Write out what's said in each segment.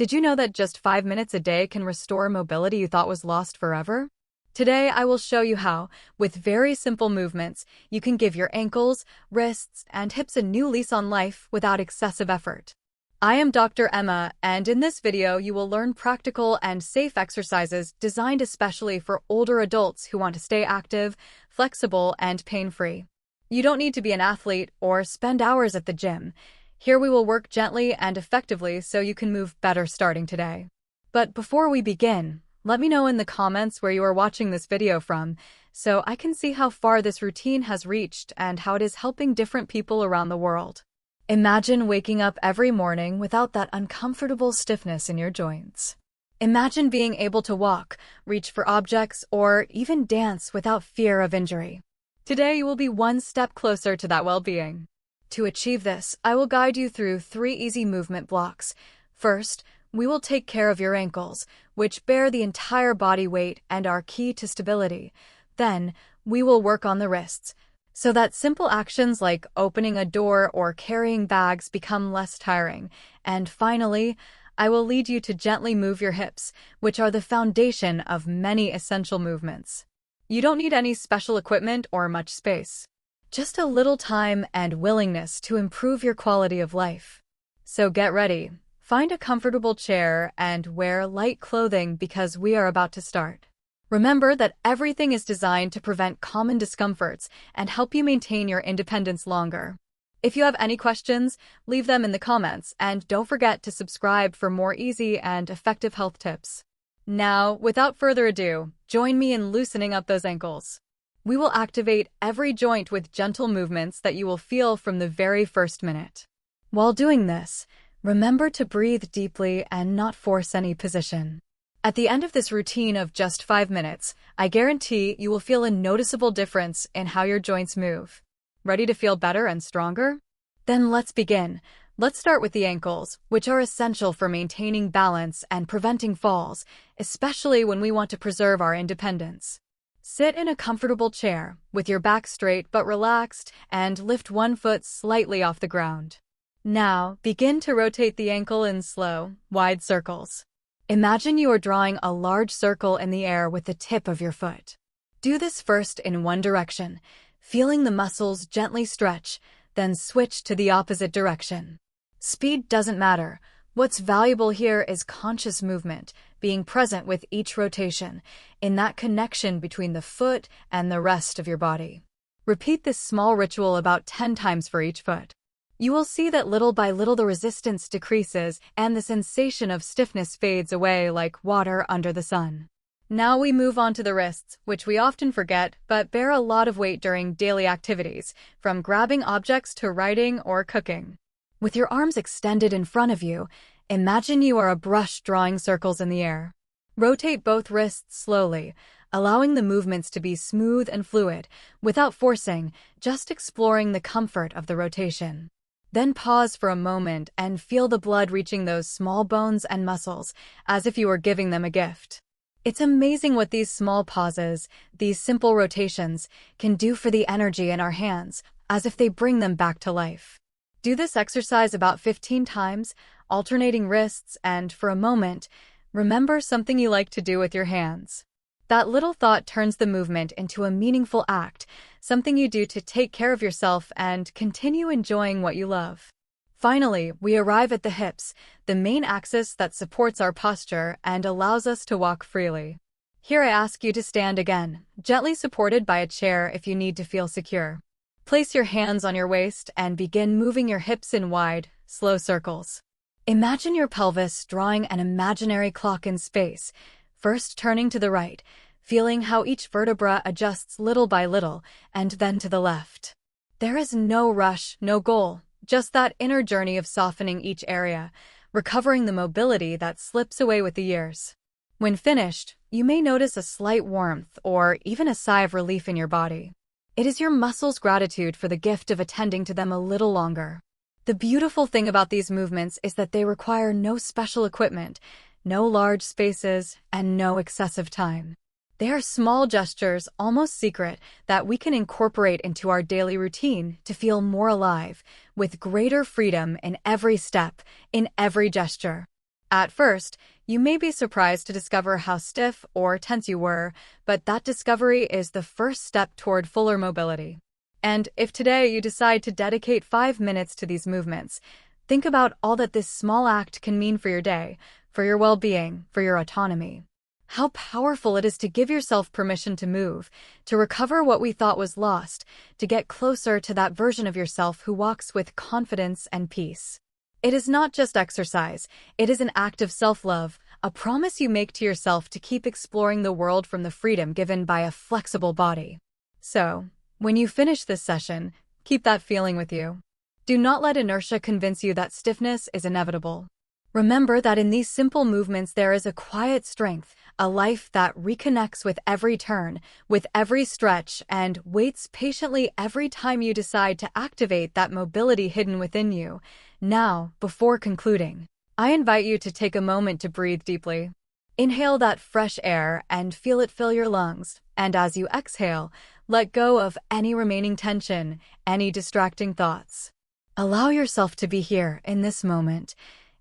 Did you know that just 5 minutes a day can restore mobility you thought was lost forever? Today, I will show you how, with very simple movements, you can give your ankles, wrists, and hips a new lease on life without excessive effort. I am Dr. Emma, and in this video, you will learn practical and safe exercises designed especially for older adults who want to stay active, flexible, and pain-free. You don't need to be an athlete or spend hours at the gym. Here we will work gently and effectively so you can move better starting today. But before we begin, let me know in the comments where you are watching this video from, so I can see how far this routine has reached and how it is helping different people around the world. Imagine waking up every morning without that uncomfortable stiffness in your joints. Imagine being able to walk, reach for objects, or even dance without fear of injury. Today you will be one step closer to that well-being. To achieve this, I will guide you through 3 easy movement blocks. First, we will take care of your ankles, which bear the entire body weight and are key to stability. Then, we will work on the wrists, so that simple actions like opening a door or carrying bags become less tiring. And finally, I will lead you to gently move your hips, which are the foundation of many essential movements. You don't need any special equipment or much space. Just a little time and willingness to improve your quality of life. So get ready, find a comfortable chair, and wear light clothing because we are about to start. Remember that everything is designed to prevent common discomforts and help you maintain your independence longer. If you have any questions, leave them in the comments, and don't forget to subscribe for more easy and effective health tips. Now, without further ado, join me in loosening up those ankles. We will activate every joint with gentle movements that you will feel from the very first minute. While doing this, remember to breathe deeply and not force any position. At the end of this routine of just 5 minutes, I guarantee you will feel a noticeable difference in how your joints move. Ready to feel better and stronger? Then let's begin. Let's start with the ankles, which are essential for maintaining balance and preventing falls, especially when we want to preserve our independence. Sit in a comfortable chair, with your back straight but relaxed, and lift one foot slightly off the ground. Now, begin to rotate the ankle in slow, wide circles. Imagine you are drawing a large circle in the air with the tip of your foot. Do this first in one direction, feeling the muscles gently stretch, then switch to the opposite direction. Speed doesn't matter. What's valuable here is conscious movement, being present with each rotation, in that connection between the foot and the rest of your body. Repeat this small ritual about 10 times for each foot. You will see that little by little the resistance decreases and the sensation of stiffness fades away like water under the sun. Now we move on to the wrists, which we often forget but bear a lot of weight during daily activities, from grabbing objects to writing or cooking. With your arms extended in front of you, imagine you are a brush drawing circles in the air. Rotate both wrists slowly, allowing the movements to be smooth and fluid, without forcing, just exploring the comfort of the rotation. Then pause for a moment and feel the blood reaching those small bones and muscles, as if you were giving them a gift. It's amazing what these small pauses, these simple rotations, can do for the energy in our hands, as if they bring them back to life. Do this exercise about 15 times, alternating wrists, and for a moment, remember something you like to do with your hands. That little thought turns the movement into a meaningful act, something you do to take care of yourself and continue enjoying what you love. Finally, we arrive at the hips, the main axis that supports our posture and allows us to walk freely. Here I ask you to stand again, gently supported by a chair if you need to feel secure. Place your hands on your waist and begin moving your hips in wide, slow circles. Imagine your pelvis drawing an imaginary clock in space, first turning to the right, feeling how each vertebra adjusts little by little, and then to the left. There is no rush, no goal, just that inner journey of softening each area, recovering the mobility that slips away with the years. When finished, you may notice a slight warmth or even a sigh of relief in your body. It is your muscles' gratitude for the gift of attending to them a little longer. The beautiful thing about these movements is that they require no special equipment, no large spaces, and no excessive time. They are small gestures, almost secret, that we can incorporate into our daily routine to feel more alive, with greater freedom in every step, in every gesture. At first, you may be surprised to discover how stiff or tense you were, but that discovery is the first step toward fuller mobility. And if today you decide to dedicate 5 minutes to these movements, think about all that this small act can mean for your day, for your well-being, for your autonomy. How powerful it is to give yourself permission to move, to recover what we thought was lost, to get closer to that version of yourself who walks with confidence and peace. It is not just exercise, it is an act of self-love, a promise you make to yourself to keep exploring the world from the freedom given by a flexible body. So, when you finish this session, keep that feeling with you. Do not let inertia convince you that stiffness is inevitable. Remember that in these simple movements there is a quiet strength, a life that reconnects with every turn, with every stretch, and waits patiently every time you decide to activate that mobility hidden within you. Now, before concluding, I invite you to take a moment to breathe deeply. Inhale that fresh air and feel it fill your lungs, and as you exhale, let go of any remaining tension, any distracting thoughts. Allow yourself to be here in this moment,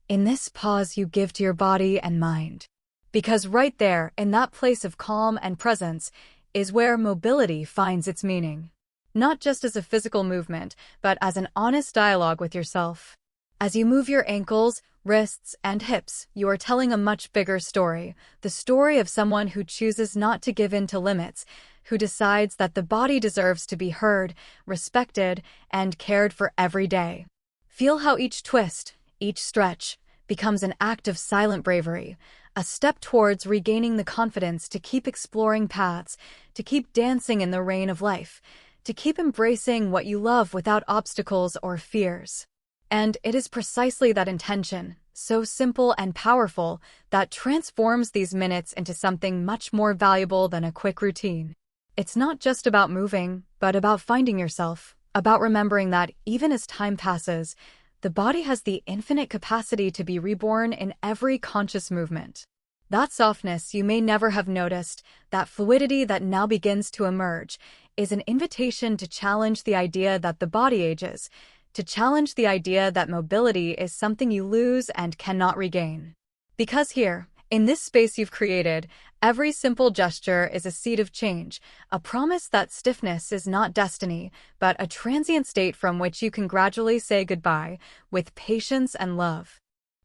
in this pause you give to your body and mind. Because right there, in that place of calm and presence, is where mobility finds its meaning. Not just as a physical movement, but as an honest dialogue with yourself. As you move your ankles, wrists, and hips, you are telling a much bigger story, the story of someone who chooses not to give in to limits, who decides that the body deserves to be heard, respected, and cared for every day. Feel how each twist, each stretch, becomes an act of silent bravery, a step towards regaining the confidence to keep exploring paths, to keep dancing in the rain of life, to keep embracing what you love without obstacles or fears. And it is precisely that intention, so simple and powerful, that transforms these minutes into something much more valuable than a quick routine. It's not just about moving, but about finding yourself, about remembering that even as time passes, the body has the infinite capacity to be reborn in every conscious movement. That softness you may never have noticed, that fluidity that now begins to emerge, is an invitation to challenge the idea that the body ages, to challenge the idea that mobility is something you lose and cannot regain. Because here, in this space you've created, every simple gesture is a seed of change, a promise that stiffness is not destiny, but a transient state from which you can gradually say goodbye, with patience and love.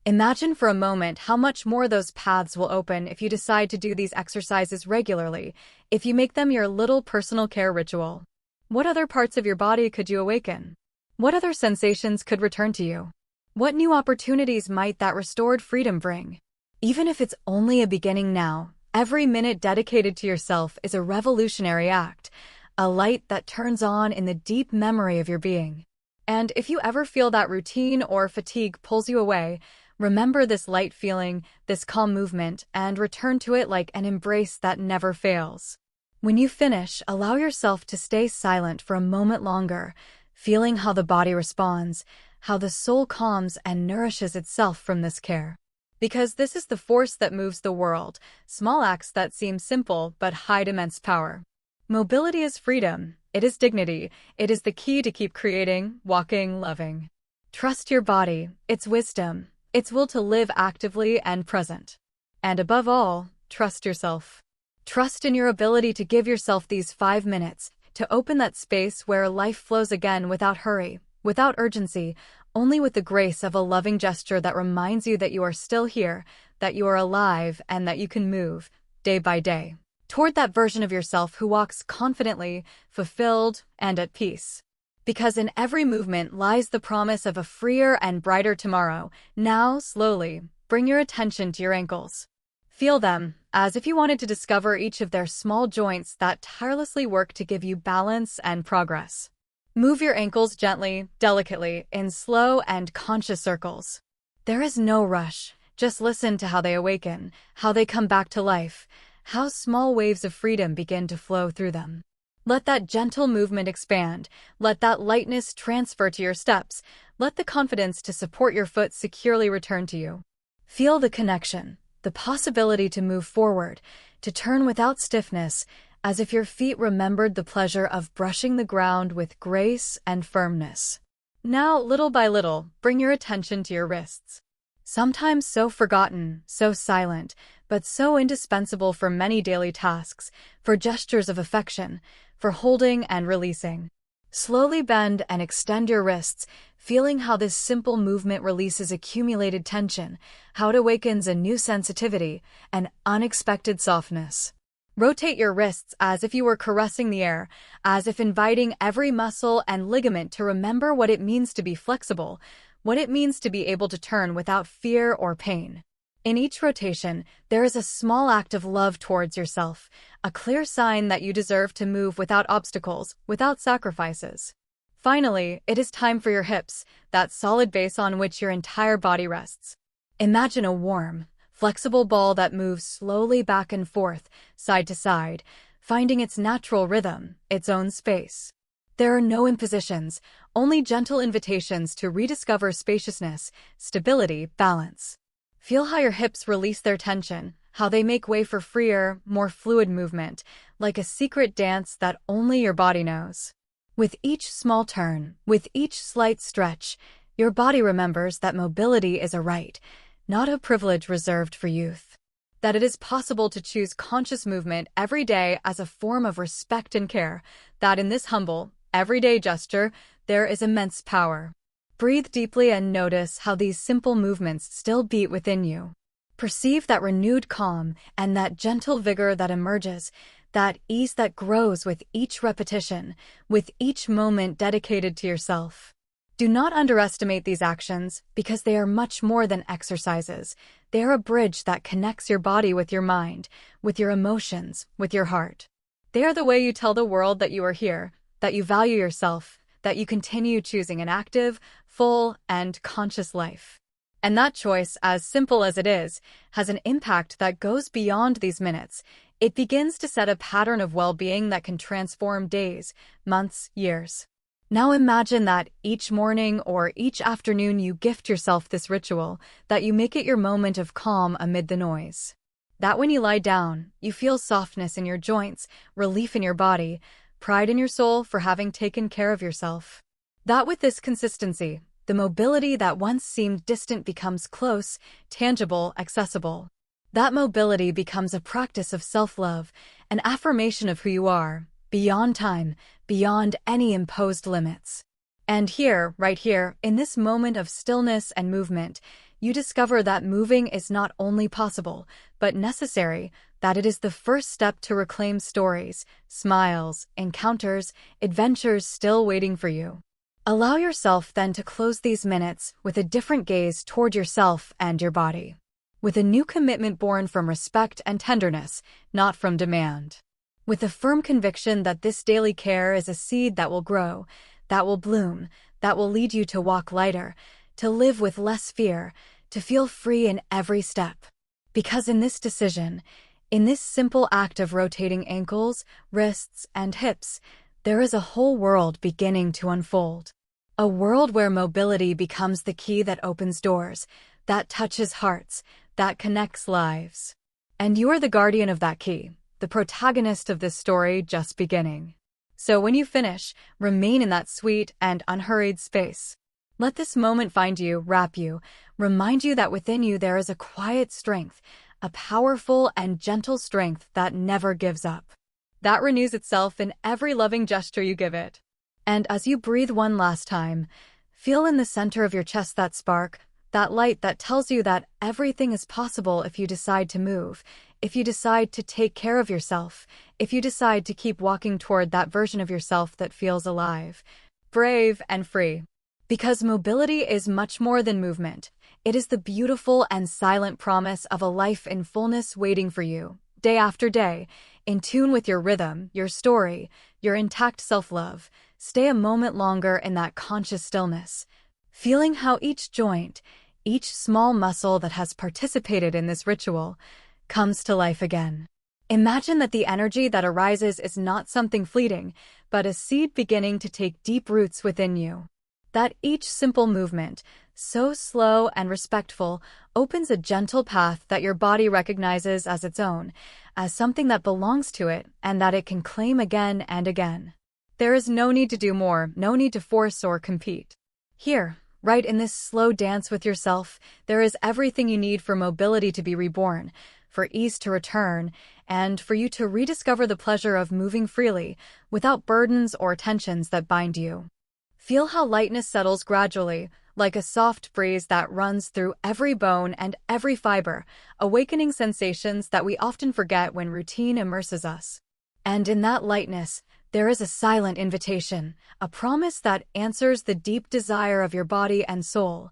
Imagine for a moment how much more those paths will open if you decide to do these exercises regularly, if you make them your little personal care ritual. What other parts of your body could you awaken? What other sensations could return to you? What new opportunities might that restored freedom bring? Even if it's only a beginning now, every minute dedicated to yourself is a revolutionary act, a light that turns on in the deep memory of your being. And if you ever feel that routine or fatigue pulls you away, remember this light feeling, this calm movement, and return to it like an embrace that never fails. When you finish, allow yourself to stay silent for a moment longer, feeling how the body responds, how the soul calms and nourishes itself from this care. Because this is the force that moves the world, small acts that seem simple but hide immense power. Mobility is freedom, it is dignity, it is the key to keep creating, walking, loving. Trust your body, its wisdom, its will to live actively and present. And above all, trust yourself. Trust in your ability to give yourself these 5 minutes, to open that space where life flows again without hurry, without urgency, only with the grace of a loving gesture that reminds you that you are still here, that you are alive, and that you can move, day by day, toward that version of yourself who walks confidently, fulfilled, and at peace. Because in every movement lies the promise of a freer and brighter tomorrow. Now, slowly, bring your attention to your ankles. Feel them, as if you wanted to discover each of their small joints that tirelessly work to give you balance and progress. Move your ankles gently, delicately, in slow and conscious circles. There is no rush, just listen to how they awaken, how they come back to life, how small waves of freedom begin to flow through them. Let that gentle movement expand, let that lightness transfer to your steps, let the confidence to support your foot securely return to you. Feel the connection, the possibility to move forward, to turn without stiffness, as if your feet remembered the pleasure of brushing the ground with grace and firmness. Now, little by little, bring your attention to your wrists. sometimes so forgotten, so silent, but so indispensable for many daily tasks, for gestures of affection, for holding and releasing. Slowly bend and extend your wrists, feeling how this simple movement releases accumulated tension, how it awakens a new sensitivity, an unexpected softness. Rotate your wrists as if you were caressing the air, as if inviting every muscle and ligament to remember what it means to be flexible, what it means to be able to turn without fear or pain. In each rotation, there is a small act of love towards yourself, a clear sign that you deserve to move without obstacles, without sacrifices. Finally, it is time for your hips, that solid base on which your entire body rests. Imagine a warm, flexible ball that moves slowly back and forth, side to side, finding its natural rhythm, its own space. There are no impositions, only gentle invitations to rediscover spaciousness, stability, balance. Feel how your hips release their tension, how they make way for freer, more fluid movement, like a secret dance that only your body knows. With each small turn, with each slight stretch, your body remembers that mobility is a right, not a privilege reserved for youth. That it is possible to choose conscious movement every day as a form of respect and care, that in this humble, everyday gesture, there is immense power. Breathe deeply and notice how these simple movements still beat within you. Perceive that renewed calm and that gentle vigor that emerges, that ease that grows with each repetition, with each moment dedicated to yourself. Do not underestimate these actions because they are much more than exercises. They are a bridge that connects your body with your mind, with your emotions, with your heart. They are the way you tell the world that you are here, that you value yourself, that you continue choosing an active, full, and conscious life. And that choice, as simple as it is, has an impact that goes beyond these minutes. It begins to set a pattern of well-being that can transform days, months, years. Now imagine that each morning or each afternoon you gift yourself this ritual, that you make it your moment of calm amid the noise. That when you lie down, you feel softness in your joints, relief in your body, pride in your soul for having taken care of yourself. That with this consistency, the mobility that once seemed distant becomes close, tangible, accessible. That mobility becomes a practice of self-love, an affirmation of who you are, beyond time, beyond any imposed limits. And here, right here, in this moment of stillness and movement, you discover that moving is not only possible, but necessary, that it is the first step to reclaim stories, smiles, encounters, adventures still waiting for you. Allow yourself then to close these minutes with a different gaze toward yourself and your body. With a new commitment born from respect and tenderness, not from demand. With a firm conviction that this daily care is a seed that will grow, that will bloom, that will lead you to walk lighter, to live with less fear, to feel free in every step. Because in this decision, in this simple act of rotating ankles, wrists, and hips, there is a whole world beginning to unfold. A world where mobility becomes the key that opens doors, that touches hearts, that connects lives. And you are the guardian of that key, the protagonist of this story just beginning. So when you finish, remain in that sweet and unhurried space. Let this moment find you, wrap you, remind you that within you there is a quiet strength, a powerful and gentle strength that never gives up. That renews itself in every loving gesture you give it. And as you breathe one last time, feel in the center of your chest that spark, that light that tells you that everything is possible if you decide to move, if you decide to take care of yourself, if you decide to keep walking toward that version of yourself that feels alive, brave, and free. Because mobility is much more than movement. It is the beautiful and silent promise of a life in fullness waiting for you, day after day, in tune with your rhythm, your story, your intact self-love. Stay a moment longer in that conscious stillness, feeling how each joint, each small muscle that has participated in this ritual, comes to life again. Imagine that the energy that arises is not something fleeting, but a seed beginning to take deep roots within you. That each simple movement, so slow and respectful, opens a gentle path that your body recognizes as its own, as something that belongs to it and that it can claim again and again. There is no need to do more, no need to force or compete. Here, Right in this slow dance with yourself, there is everything you need for mobility to be reborn, for ease to return, and for you to rediscover the pleasure of moving freely, without burdens or tensions that bind you. Feel how lightness settles gradually, like a soft breeze that runs through every bone and every fiber, awakening sensations that we often forget when routine immerses us. And in that lightness, there is a silent invitation, a promise that answers the deep desire of your body and soul,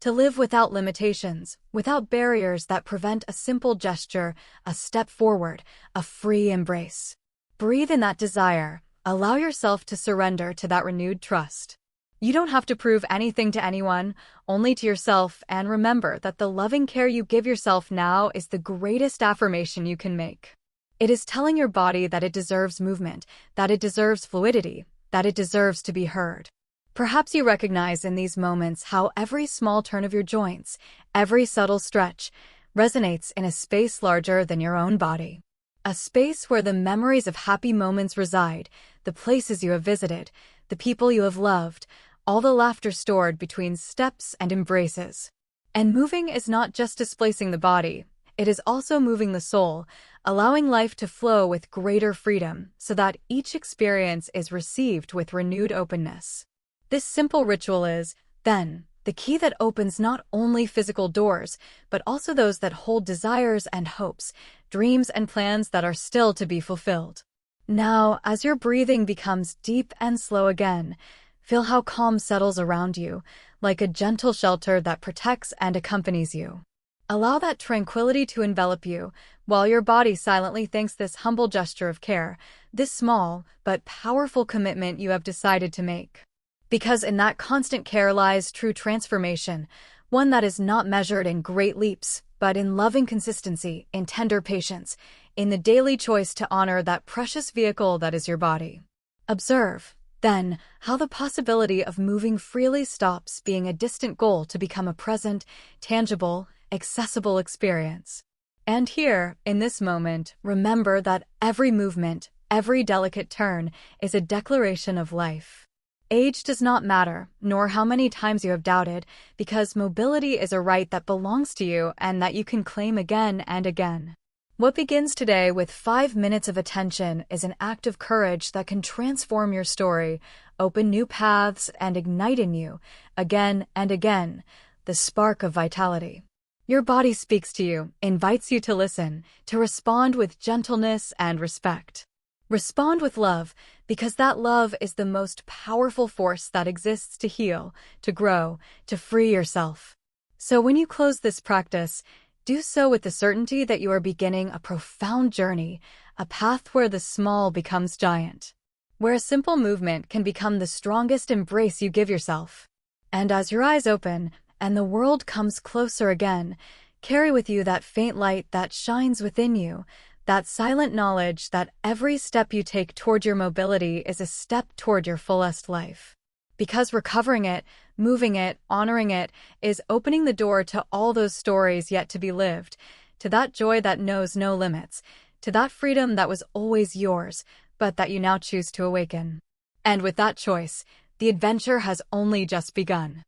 to live without limitations, without barriers that prevent a simple gesture, a step forward, a free embrace. Breathe in that desire, allow yourself to surrender to that renewed trust. You don't have to prove anything to anyone, only to yourself, and remember that the loving care you give yourself now is the greatest affirmation you can make. It is telling your body that it deserves movement, that it deserves fluidity, that it deserves to be heard. Perhaps you recognize in these moments how every small turn of your joints, every subtle stretch, resonates in a space larger than your own body. A space where the memories of happy moments reside, the places you have visited, the people you have loved, all the laughter stored between steps and embraces. And moving is not just displacing the body, it is also moving the soul, allowing life to flow with greater freedom so that each experience is received with renewed openness. This simple ritual is, then, the key that opens not only physical doors, but also those that hold desires and hopes, dreams and plans that are still to be fulfilled. Now, as your breathing becomes deep and slow again, feel how calm settles around you, like a gentle shelter that protects and accompanies you. Allow that tranquility to envelop you, while your body silently thanks this humble gesture of care, this small but powerful commitment you have decided to make. Because in that constant care lies true transformation, one that is not measured in great leaps, but in loving consistency, in tender patience, in the daily choice to honor that precious vehicle that is your body. Observe, then, how the possibility of moving freely stops being a distant goal to become a present, tangible, accessible experience. And here, in this moment, remember that every movement, every delicate turn, is a declaration of life. Age does not matter, nor how many times you have doubted, because mobility is a right that belongs to you and that you can claim again and again. What begins today with 5 minutes of attention is an act of courage that can transform your story, open new paths, and ignite in you, again and again, the spark of vitality. Your body speaks to you, invites you to listen, to respond with gentleness and respect. Respond with love, because that love is the most powerful force that exists to heal, to grow, to free yourself. So when you close this practice, do so with the certainty that you are beginning a profound journey, a path where the small becomes giant, where a simple movement can become the strongest embrace you give yourself. And as your eyes open, and the world comes closer again, carry with you that faint light that shines within you, that silent knowledge that every step you take toward your mobility is a step toward your fullest life. Because recovering it, moving it, honoring it, is opening the door to all those stories yet to be lived, to that joy that knows no limits, to that freedom that was always yours, but that you now choose to awaken. And with that choice, the adventure has only just begun.